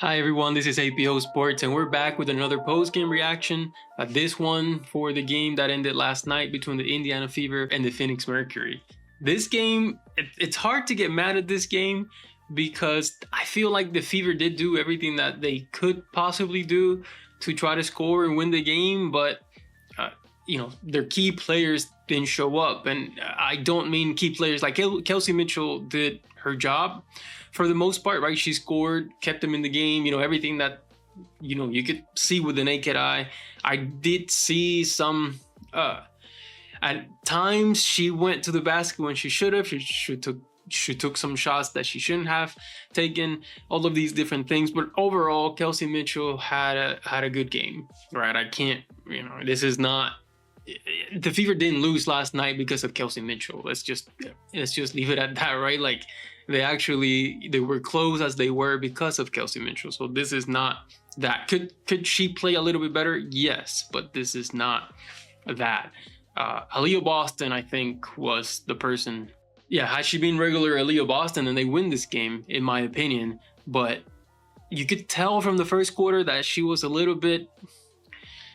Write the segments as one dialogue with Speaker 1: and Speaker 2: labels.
Speaker 1: Hi everyone, this is APO Sports, and we're back with another post-game reaction. This one for the game that ended last night between the Indiana Fever and the Phoenix Mercury. This game, it's hard to get mad at this game because I feel like the Fever did do everything that they could possibly do to try to score and win the game, but their key players didn't show up. And I don't mean key players like Kelsey Mitchell did her job for the most part, right? She scored, kept them in the game, everything that, you could see with the naked eye. I did see some, at times she went to the basket when she should have. She took some shots that she shouldn't have taken, all of these different things. But overall, Kelsey Mitchell had a good game, right? I can't, this is not, the Fever didn't lose last night because of Kelsey Mitchell. Let's just leave it at that, right? Like they were close as they were because of Kelsey Mitchell. So this is not that. Could she play a little bit better? Yes, but this is not that. Aliyah Boston, I think, was the person. Yeah, had she been regular Aliyah Boston, then they win this game, in my opinion. But you could tell from the first quarter that she was a little bit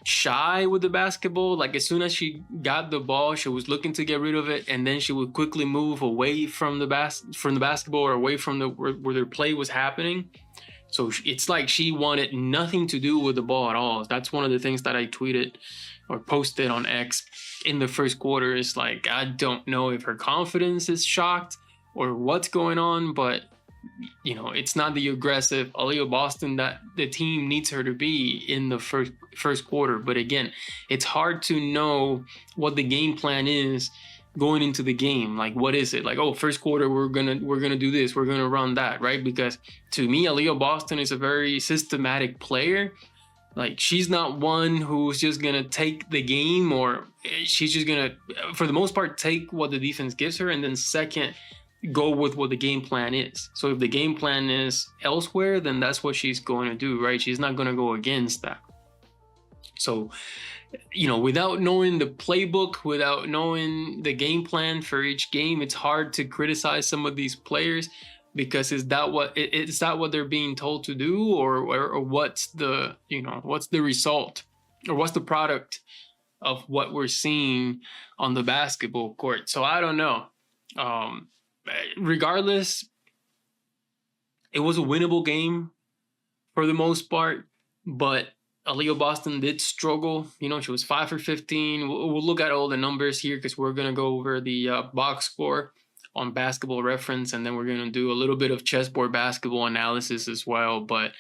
Speaker 1: shy with the basketball. Like as soon as she got the ball, she was looking to get rid of it, and then she would quickly move away from the basketball or away from where their play was happening. So it's like she wanted nothing to do with the ball at all. That's one of the things that I tweeted or posted on X in the first quarter. Is like, I don't know if her confidence is shocked or what's going on, but it's not the aggressive Aliyah Boston that the team needs her to be in the first quarter. But again, it's hard to know what the game plan is going into the game. Like, what is it? Like, oh, first quarter we're gonna do this, we're gonna run that, right? Because to me, Aliyah Boston is a very systematic player. Like, she's not one who's just gonna take the game, or she's just gonna, for the most part, take what the defense gives her, and then second, go with what the game plan is. So if the game plan is elsewhere, then that's what she's going to do, right? She's not going to go against that. So, without knowing the playbook, without knowing the game plan for each game, it's hard to criticize some of these players, because is that what they're being told to do, or what's the result, or what's the product of what we're seeing on the basketball court? So I don't know. Regardless, it was a winnable game for the most part, but Aliyah Boston did struggle. She was 5 for 15. We'll look at all the numbers here because we're going to go over the box score on Basketball Reference, and then we're going to do a little bit of chessboard basketball analysis as well. But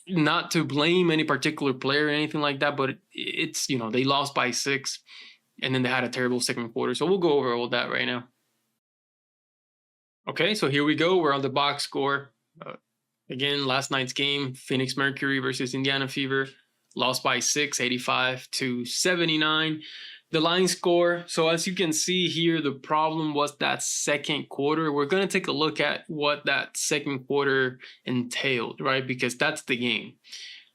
Speaker 1: not to blame any particular player or anything like that, but it's, they lost by 6, and then they had a terrible second quarter. So we'll go over all that right now. Okay, so here we go. We're on the box score. Again, last night's game, Phoenix Mercury versus Indiana Fever, lost by 6, 85-79. The line score. So as you can see here, the problem was that second quarter. We're going to take a look at what that second quarter entailed, right? Because that's the game.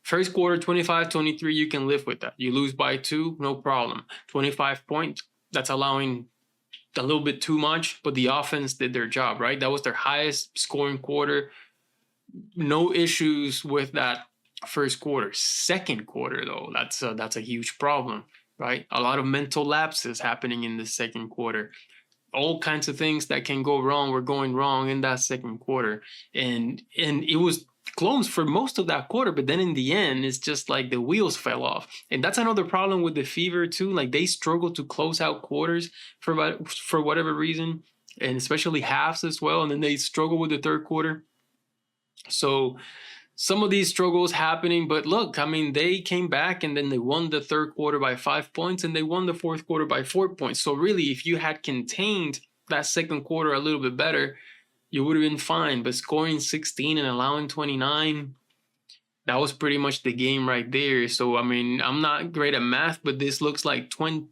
Speaker 1: First quarter, 25-23, you can live with that. You lose by 2, no problem. 25 points, that's allowing a little bit too much, but the offense did their job, right? That was their highest scoring quarter. No issues with that first quarter. Second quarter, though, that's a huge problem, right? A lot of mental lapses happening in the second quarter. All kinds of things that can go wrong were going wrong in that second quarter. And it was close for most of that quarter, but then in the end, it's just like the wheels fell off. And that's another problem with the Fever too. Like, they struggle to close out quarters for whatever reason, and especially halves as well. And then they struggle with the third quarter. So some of these struggles happening, but look, I mean, they came back and then they won the third quarter by 5 points, and they won the fourth quarter by 4 points. So really, if you had contained that second quarter a little bit better, you would have been fine. But scoring 16 and allowing 29, that was pretty much the game right there. So, I mean, I'm not great at math, but this looks like the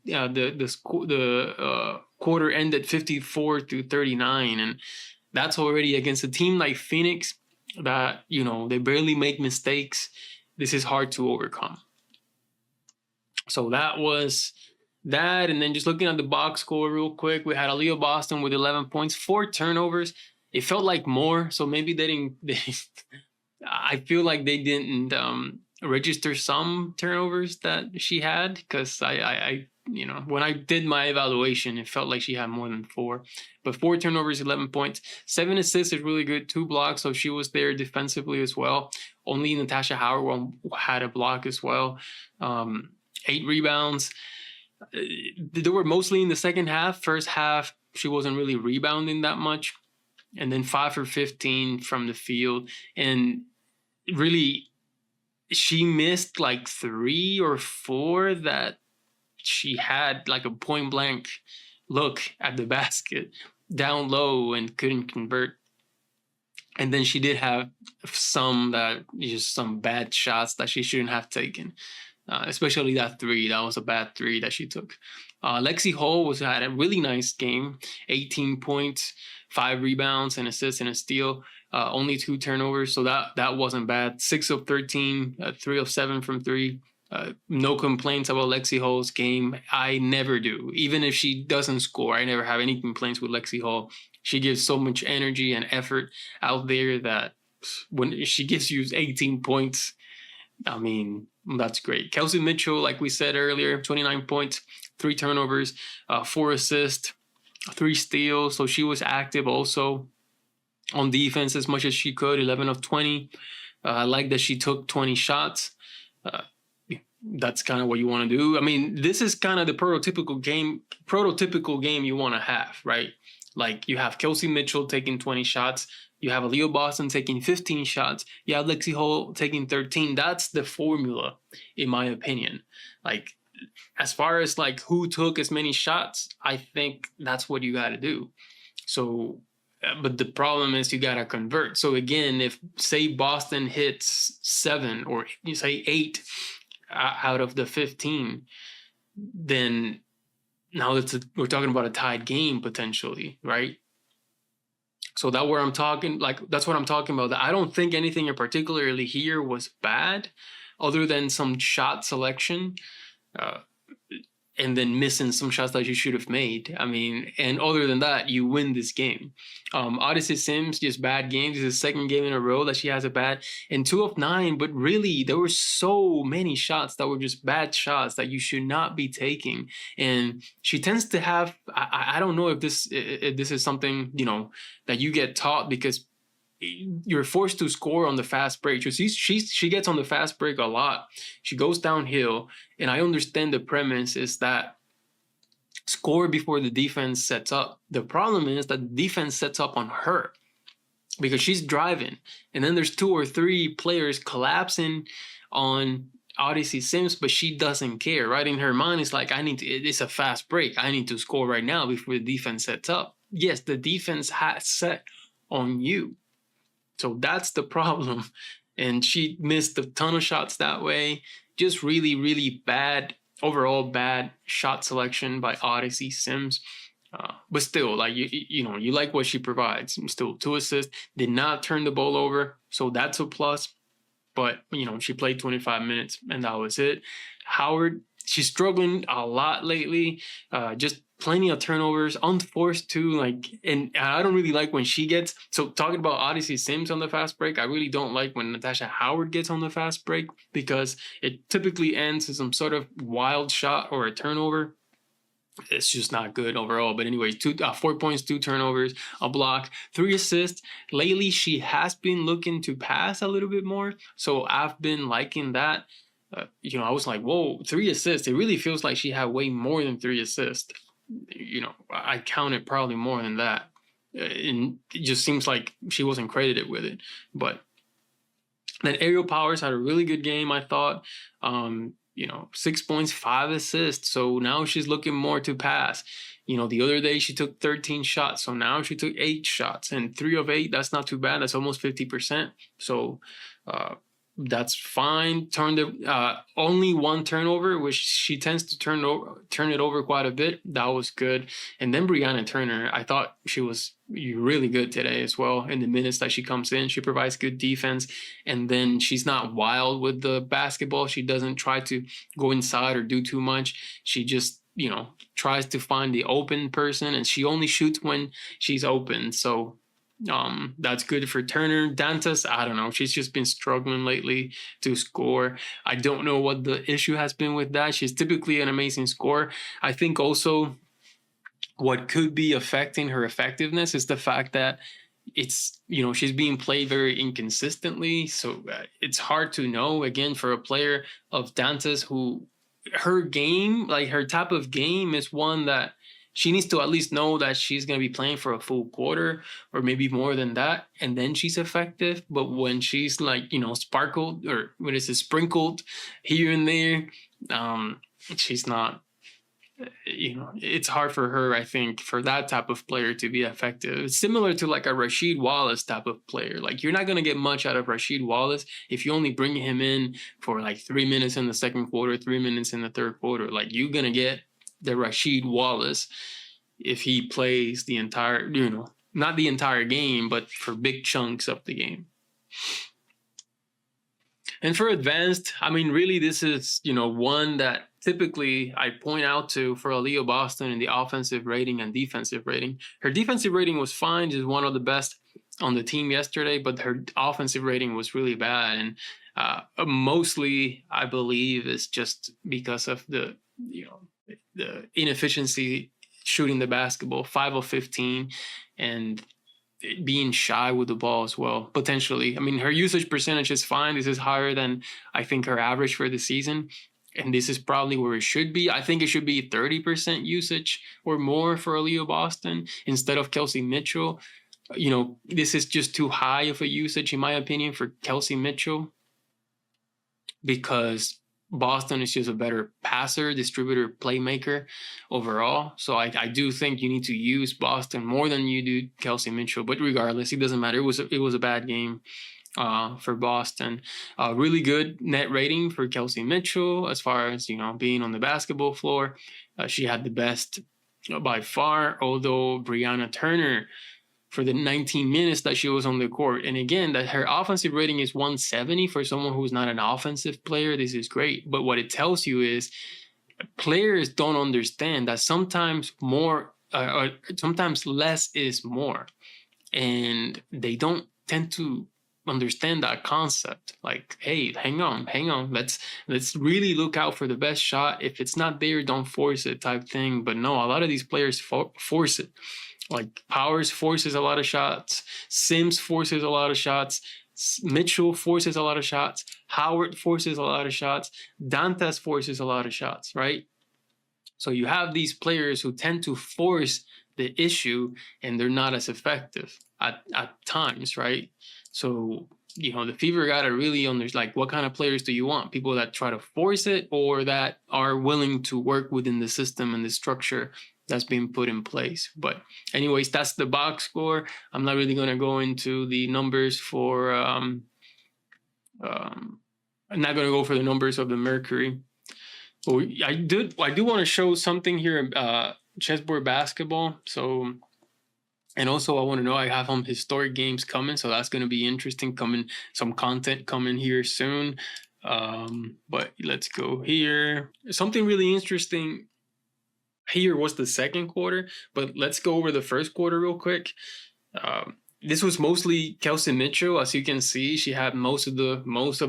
Speaker 1: quarter ended 54-39. And that's already against a team like Phoenix that, they barely make mistakes. This is hard to overcome. So that was that. And then just looking at the box score real quick, we had Aliyah Boston with 11 points, 4 turnovers. It felt like more, so maybe they I feel like they didn't register some turnovers that she had, because I when I did my evaluation, it felt like she had more than 4. But 4 turnovers, 11 points, 7 assists is really good, 2 blocks, so she was there defensively as well. Only Natasha Howard had a block as well. 8 rebounds. They were mostly in the second half. First half, she wasn't really rebounding that much. And then 5 for 15 from the field. And really, she missed like 3 or 4 that she had like a point blank look at the basket down low and couldn't convert. And then she did have some bad shots that she shouldn't have taken, especially that 3. That was a bad 3 that she took. Lexi Hall had a really nice game, 18 points, 5 rebounds, an assist, and a steal. Only 2 turnovers, so that wasn't bad. 6 of 13, 3 of 7 from 3. No complaints about Lexi Hall's game. I never do. Even if she doesn't score, I never have any complaints with Lexi Hall. She gives so much energy and effort out there that when she gives you 18 points, I mean, that's great. Kelsey Mitchell, like we said earlier, 29 points, 3 turnovers, 4 assists, 3 steals. So she was active also on defense as much as she could, 11 of 20. I like that she took 20 shots. That's kind of what you want to do. I mean, this is kind of the prototypical game you want to have, right? Like, you have Kelsey Mitchell taking 20 shots. You have Aliyah Boston taking 15 shots. You have Lexi Hall taking 13. That's the formula, in my opinion. Like, as far as like who took as many shots, I think that's what you got to do. So, but the problem is you got to convert. So again, if say Boston hits 7 or you say 8 out of the 15, then now we're talking about a tied game potentially, right? So that's what I'm talking about. I don't think anything in particularly here was bad, other than some shot selection, and then missing some shots that you should have made. I mean, and other than that, you win this game. Odyssey Sims, just bad games. This is the 2nd game in a row that she has a bad, and 2 of 9, but really there were so many shots that were just bad shots that you should not be taking. And she tends to have, I don't know if this is something, that you get taught, because you're forced to score on the fast break. She gets on the fast break a lot. She goes downhill, and I understand the premise is that score before the defense sets up. The problem is that the defense sets up on her because she's driving, and then there's 2 or 3 players collapsing on Odyssey Sims, but she doesn't care, right? In her mind, it's like, it's a fast break. I need to score right now before the defense sets up. Yes, the defense has set on you. So that's the problem. And she missed a ton of shots that way. Just really, really overall bad shot selection by Odyssey Sims. But still, like, you like what she provides. Still 2 assists, did not turn the ball over. So that's a plus. But, she played 25 minutes and that was it. Howard, she's struggling a lot lately. Just plenty of turnovers, unforced too. And I don't really like when she gets. So talking about Odyssey Sims on the fast break, I really don't like when Natasha Howard gets on the fast break, because it typically ends in some sort of wild shot or a turnover. It's just not good overall. But anyway, 4 points, 2 turnovers, a block, 3 assists. Lately, she has been looking to pass a little bit more. So I've been liking that. I was like, whoa, 3 assists. It really feels like she had way more than 3 assists. I counted probably more than that. And it just seems like she wasn't credited with it. But then Aerial Powers had a really good game, I thought. 6 points, 5 assists. So now she's looking more to pass. The other day she took 13 shots. So now she took 8 shots. And 3 of 8, that's not too bad. That's almost 50%. So that's fine. Only 1 turnover, which she tends to turn it over quite a bit. That was good. And then Brianna Turner, I thought she was really good today as well. In the minutes that she comes in, she provides good defense. And then she's not wild with the basketball. She doesn't try to go inside or do too much. She just, tries to find the open person, and she only shoots when she's open. So That's good for Turner. Dantas, I don't know. She's just been struggling lately to score. I don't know what the issue has been with that. She's typically an amazing scorer. I think also what could be affecting her effectiveness is the fact that she's being played very inconsistently. So it's hard to know, again, for a player of Dantas who her game, like her type of game is one that she needs to at least know that she's going to be playing for a full quarter or maybe more than that, and then she's effective. But when she's like, sparkled, or what is it, sprinkled here and there, she's not, it's hard for her, I think, for that type of player to be effective. It's similar to like a Rasheed Wallace type of player. Like, you're not going to get much out of Rasheed Wallace if you only bring him in for like 3 minutes in the second quarter, 3 minutes in the third quarter. Like, you're going to get the Rasheed Wallace if he plays the entire, not the entire game, but for big chunks of the game. And for advanced, I mean, really, this is, one that typically I point out to for Aliyah Boston in the offensive rating and defensive rating. Her defensive rating was fine, just one of the best on the team yesterday, but her offensive rating was really bad. And mostly, I believe, is just because of the inefficiency shooting the basketball, 5 of 15, and being shy with the ball as well, potentially. I mean, her usage percentage is fine. This is higher than I think her average for the season. And this is probably where it should be. I think it should be 30% usage or more for Aliyah Boston instead of Kelsey Mitchell. This is just too high of a usage, in my opinion, for Kelsey Mitchell, because Boston is just a better passer, distributor, playmaker overall. So I do think you need to use Boston more than you do Kelsey Mitchell. But regardless, it doesn't matter. It was a bad game for Boston. Really good net rating for Kelsey Mitchell as far as, being on the basketball floor. She had the best by far, although Brianna Turner, for the 19 minutes that she was on the court. And again, that her offensive rating is 170 for someone who's not an offensive player. This is great. But what it tells you is players don't understand that sometimes more, or sometimes less is more. And they don't tend to understand that concept. Like, hey, hang on. Let's really look out for the best shot. If it's not there, don't force it type thing. But no, a lot of these players force it. Like, Powers forces a lot of shots. Sims forces a lot of shots. Mitchell forces a lot of shots. Howard forces a lot of shots. Dantas forces a lot of shots, right? So you have these players who tend to force the issue, and they're not as effective at times, right? So, the Fever got to really understand, like, what kind of players do you want? People that try to force it, or that are willing to work within the system and the structure that's being put in place. But anyways, that's the box score. I'm not really going to go into the numbers for I'm not going to go for the numbers of the Mercury. But I do want to show something here, Chessboard Basketball. So, and also I want to know, I have some historic games coming, so that's going to be interesting, some content coming here soon. But let's go here. Something really interesting here was the second quarter, but let's go over the first quarter real quick. This was mostly Kelsey Mitchell. As you can see, she had most of the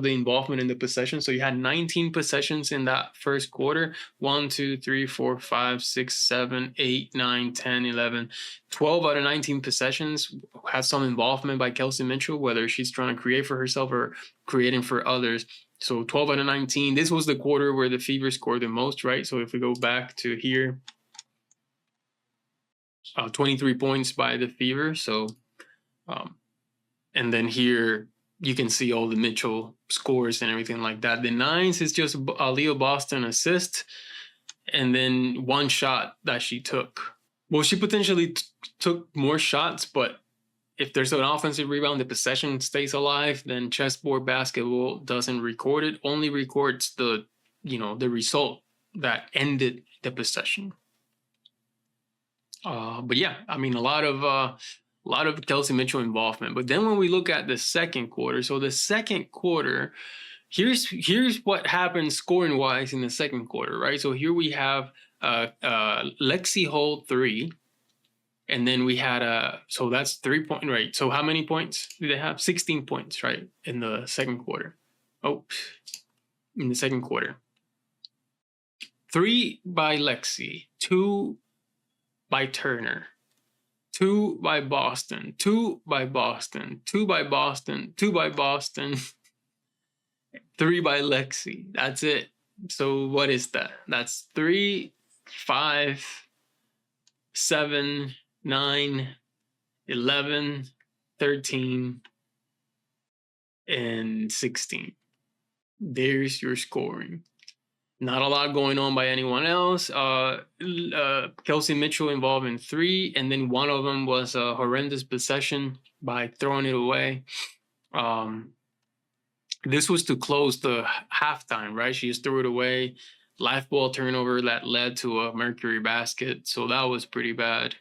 Speaker 1: involvement in the possession. So you had 19 possessions in that first quarter. 1, 2, 3, 4, 5, 6, 7, 8, 9, 10, 11. 12 out of 19 possessions had some involvement by Kelsey Mitchell, whether she's trying to create for herself or creating for others. So 12 out of 19. This was the quarter where the Fever scored the most, right? So if we go back to here, 23 points by the Fever. So, and then here you can see all the Mitchell scores and everything like that. The 9s is just Aliyah Boston assist, and then one shot that she took. Well, she potentially took more shots, but if there's an offensive rebound, the possession stays alive, then Chessboard Basketball doesn't record it, only records the result that ended the possession. But yeah, I mean, a lot of Kelsey Mitchell involvement. But then when we look at the second quarter, so the second quarter, here's what happened scoring wise in the second quarter, right? So here we have Lexi Hall 3, And then we had so that's 3 point, right? So how many points do they have? 16 points, right? In the second quarter. Oh, in the second quarter. 3 by Lexi, 2 by Turner, 2 by Boston, 2 by Boston, 2 by Boston, 2 by Boston, 3 by Lexi. That's it. So what is that? That's 3, 5, 7, 9, 11, 13, and 16. There's your scoring. Not a lot going on by anyone else. Kelsey Mitchell involved in 3, and then one of them was a horrendous possession by throwing it away. This was to close the halftime, right? She just threw it away. Live ball turnover that led to a Mercury basket. So that was pretty bad.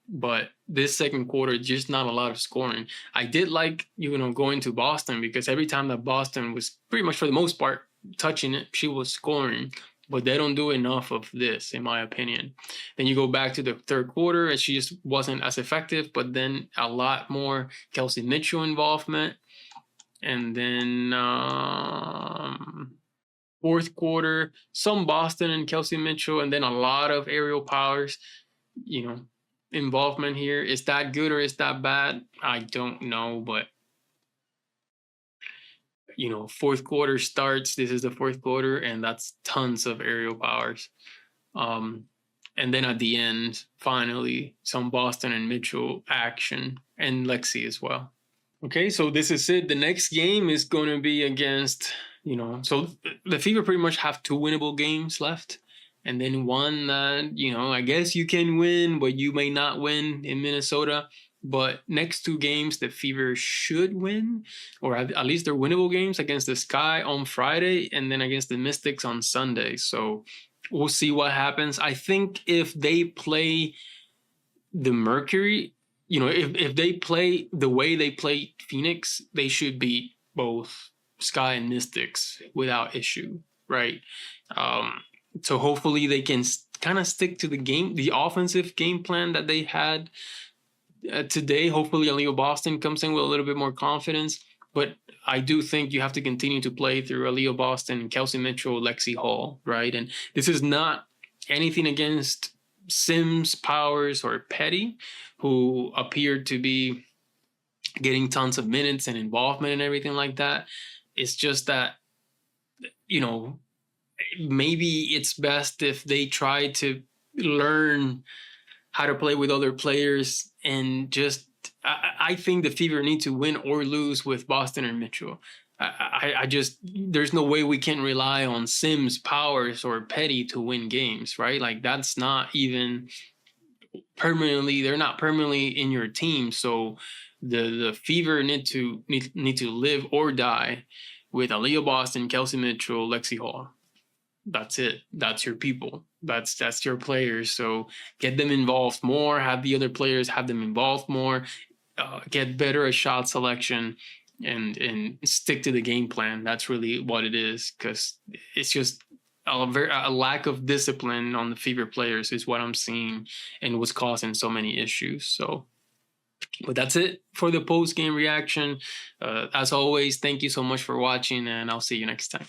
Speaker 1: But this second quarter, just not a lot of scoring. I did like, going to Boston, because every time that Boston was pretty much for the most part touching it, she was scoring. But they don't do enough of this, in my opinion. Then you go back to the third quarter, and she just wasn't as effective. But then a lot more Kelsey Mitchell involvement. And then fourth quarter, some Boston and Kelsey Mitchell, and then a lot of Aerial Powers, involvement here. Is that good or is that bad? I don't know, but fourth quarter starts. This is the fourth quarter, and that's tons of Aerial Powers. And then at the end, finally, some Boston and Mitchell action, and Lexi as well. Okay, so this is it. The next game is going to be against, so the Fever pretty much have 2 winnable games left. And then one that, I guess you can win, but you may not win in Minnesota. But next 2 games, the Fever should win, or at least they're winnable games, against the Sky on Friday and then against the Mystics on Sunday. So we'll see what happens. I think if they play the Mercury, if they play the way they play Phoenix, they should beat both Sky and Mystics without issue, right? So hopefully they can kind of stick to the offensive game plan that they had today. Hopefully Aliyah Boston comes in with a little bit more confidence. But I do think you have to continue to play through Aliyah Boston, Kelsey Mitchell, Lexi Hall, right? And this is not anything against Sims, Powers, or Petty, who appeared to be getting tons of minutes and involvement and everything like that. It's just that, maybe it's best if they try to learn how to play with other players, and just, I think the Fever need to win or lose with Boston or Mitchell. I just, there's no way we can rely on Sims, Powers, or Petty to win games, right? Like, that's not even permanently, they're not permanently in your team. So the Fever need to live or die with Aliyah Boston, Kelsey Mitchell, Lexi Hall. That's it. That's your people. That's your players. So get them involved more, have the other players have them involved more, get better at shot selection, and stick to the game plan. That's really what it is, because it's just a lack of discipline on the Fever players is what I'm seeing, and what's causing so many issues. So, but that's it for the post-game reaction. As always, thank you so much for watching, and I'll see you next time.